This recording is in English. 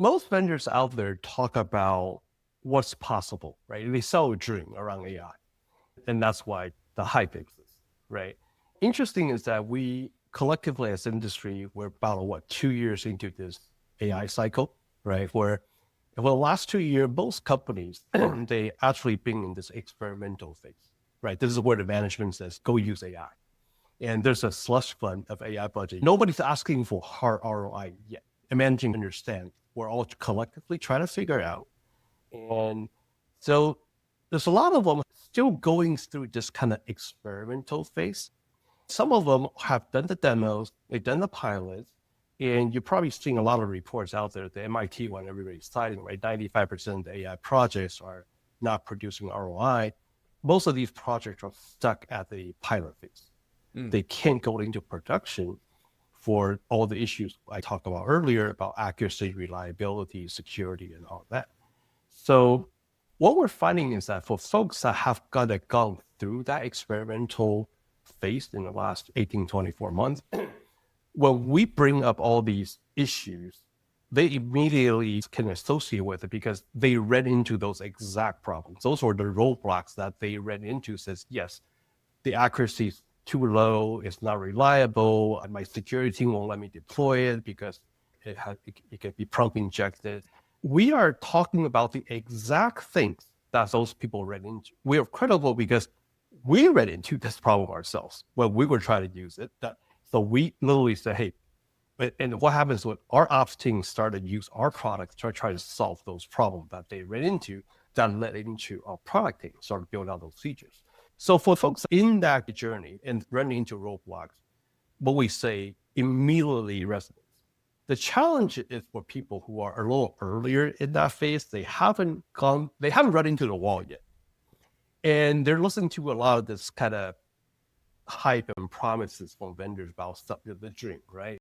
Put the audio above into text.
most vendors out there talk about what's possible, right? They sell a dream around AI, and that's why the hype exists, right? Interesting is that we collectively as industry, we're about what 2 years into this AI cycle, right? Where for the last 2 years, most companies they actually been in this experimental phase, right? This is where the management says, "Go use AI," and there's a slush fund of AI budget. Nobody's asking for hard ROI yet. And managing understand we're all collectively trying to figure out. And so there's a lot of them still going through this kind of experimental phase. Some of them have done the demos, they've done the pilots, and you're probably seeing a lot of reports out there. The MIT one, everybody's citing, right? 95% of the AI projects are not producing ROI. Most of these projects are stuck at the pilot phase. They can't go into production for all the issues I talked about earlier about accuracy, reliability, security, and all that. So what we're finding is that for folks that have kind of gone through that experimental phase in the last 18, 24 months, when we bring up all these issues, they immediately can associate with it because they ran into those exact problems. Those were the roadblocks that they ran into says, yes, the accuracy is too low, it's not reliable, and my security team won't let me deploy it because it can be prompt injected. We are talking about the exact things that those people ran into. We are credible because we ran into this problem ourselves when we were trying to use it. So we literally said, hey, and what happens when our ops team started to use our product to try to solve those problems that they ran into that led into our product team started building out those features. So for folks in that journey and running into roadblocks, what we say immediately resonates. The challenge is for people who are a little earlier in that phase, they haven't run into the wall yet. And they're listening to a lot of this kind of hype and promises from vendors about stuff, the dream, right?